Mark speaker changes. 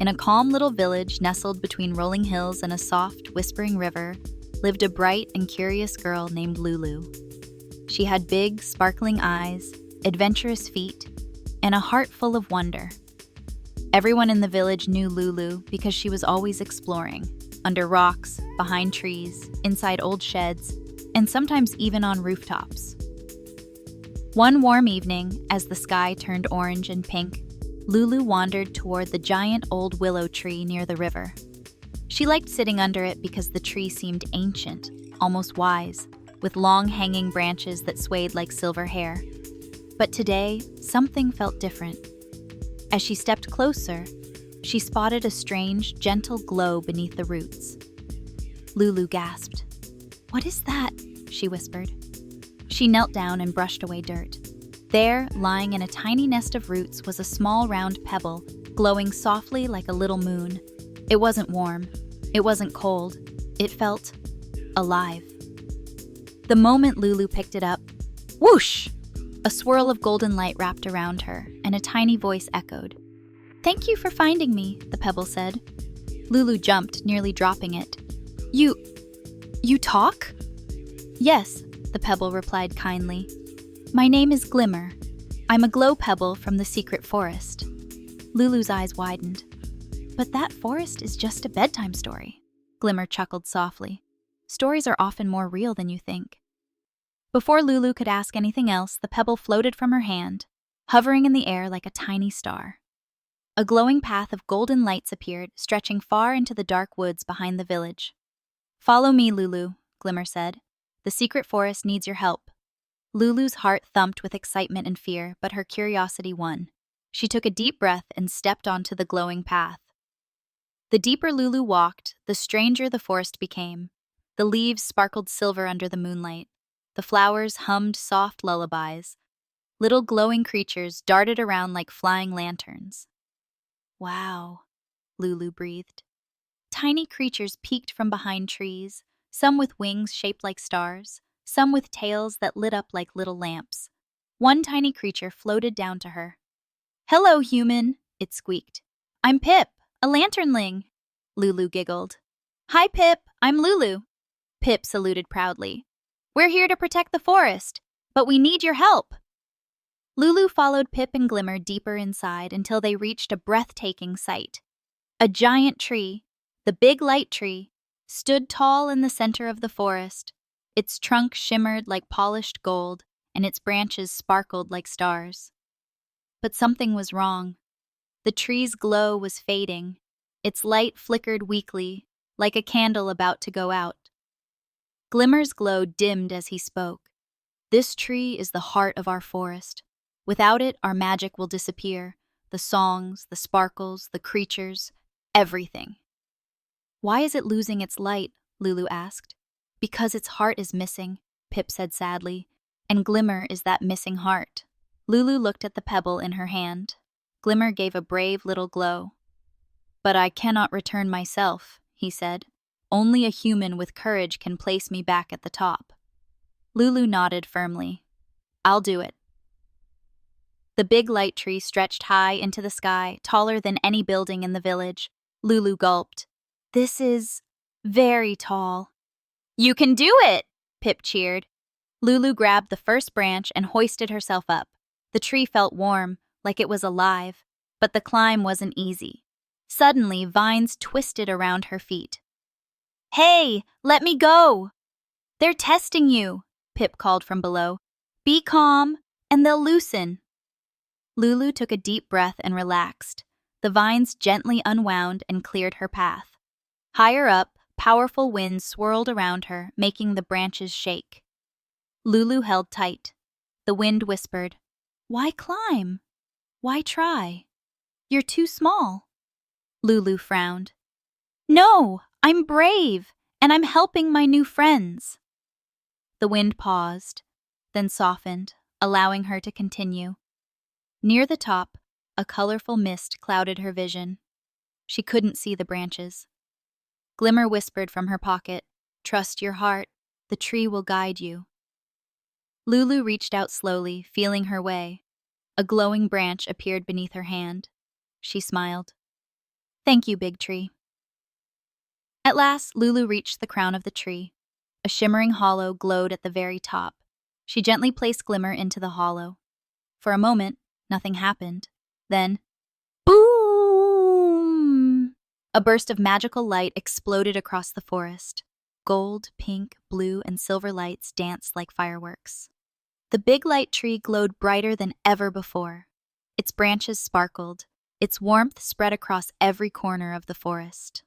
Speaker 1: In a calm little village nestled between rolling hills and a soft, whispering river, lived a bright and curious girl named Lulu. She had big, sparkling eyes, adventurous feet, and a heart full of wonder. Everyone in the village knew Lulu because she was always exploring, under rocks, behind trees, inside old sheds, and sometimes even on rooftops. One warm evening, as the sky turned orange and pink, Lulu wandered toward the giant old willow tree near the river. She liked sitting under it because the tree seemed ancient, almost wise, with long hanging branches that swayed like silver hair. But today, something felt different. As she stepped closer, she spotted a strange, gentle glow beneath the roots. Lulu gasped. "What is that?" she whispered. She knelt down and brushed away dirt. There, lying in a tiny nest of roots, was a small round pebble, glowing softly like a little moon. It wasn't warm. It wasn't cold. It felt alive. The moment Lulu picked it up, whoosh! A swirl of golden light wrapped around her, and a tiny voice echoed. "Thank you for finding me," the pebble said. Lulu jumped, nearly dropping it. You talk?" "Yes," the pebble replied kindly. "My name is Glimmer. I'm a glow pebble from the secret forest." Lulu's eyes widened. "But that forest is just a bedtime story," Glimmer chuckled softly. "Stories are often more real than you think." Before Lulu could ask anything else, the pebble floated from her hand, hovering in the air like a tiny star. A glowing path of golden lights appeared, stretching far into the dark woods behind the village. "Follow me, Lulu," Glimmer said. "The secret forest needs your help." Lulu's heart thumped with excitement and fear, but her curiosity won. She took a deep breath and stepped onto the glowing path. The deeper Lulu walked, the stranger the forest became. The leaves sparkled silver under the moonlight. The flowers hummed soft lullabies. Little glowing creatures darted around like flying lanterns. "Wow," Lulu breathed. Tiny creatures peeked from behind trees, some with wings shaped like stars, some with tails that lit up like little lamps. One tiny creature floated down to her. "Hello, human," it squeaked. "I'm Pip, a lanternling." Lulu giggled. "Hi, Pip, I'm Lulu." Pip saluted proudly. "We're here to protect the forest, but we need your help." Lulu followed Pip and Glimmer deeper inside until they reached a breathtaking sight. A giant tree, the big light tree, stood tall in the center of the forest. Its trunk shimmered like polished gold, and its branches sparkled like stars. But something was wrong. The tree's glow was fading. Its light flickered weakly, like a candle about to go out. Glimmer's glow dimmed as he spoke. "This tree is the heart of our forest. Without it, our magic will disappear. The songs, the sparkles, the creatures, everything." "Why is it losing its light?" Lulu asked. "Because its heart is missing," Pip said sadly, "and Glimmer is that missing heart." Lulu looked at the pebble in her hand. Glimmer gave a brave little glow. "But I cannot return myself," he said. "Only a human with courage can place me back at the top." Lulu nodded firmly. "I'll do it." The big light tree stretched high into the sky, taller than any building in the village. Lulu gulped. "This is very tall." "You can do it!" Pip cheered. Lulu grabbed the first branch and hoisted herself up. The tree felt warm, like it was alive, but the climb wasn't easy. Suddenly, vines twisted around her feet. "Hey, let me go!" "They're testing you," Pip called from below. "Be calm, and they'll loosen." Lulu took a deep breath and relaxed. The vines gently unwound and cleared her path. Higher up, powerful winds swirled around her, making the branches shake. Lulu held tight. The wind whispered, "Why climb? Why try? You're too small." Lulu frowned. "No, I'm brave, and I'm helping my new friends." The wind paused, then softened, allowing her to continue. Near the top, a colorful mist clouded her vision. She couldn't see the branches. Glimmer whispered from her pocket, "Trust your heart. The tree will guide you." Lulu reached out slowly, feeling her way. A glowing branch appeared beneath her hand. She smiled. Thank you, Big Tree. At last, Lulu reached the crown of the tree. A shimmering hollow glowed at the very top. She gently placed Glimmer into the hollow. For a moment, nothing happened. Then, boom! A burst of magical light exploded across the forest. Gold, pink, blue, and silver lights danced like fireworks. The big light tree glowed brighter than ever before. Its branches sparkled. Its warmth spread across every corner of the forest.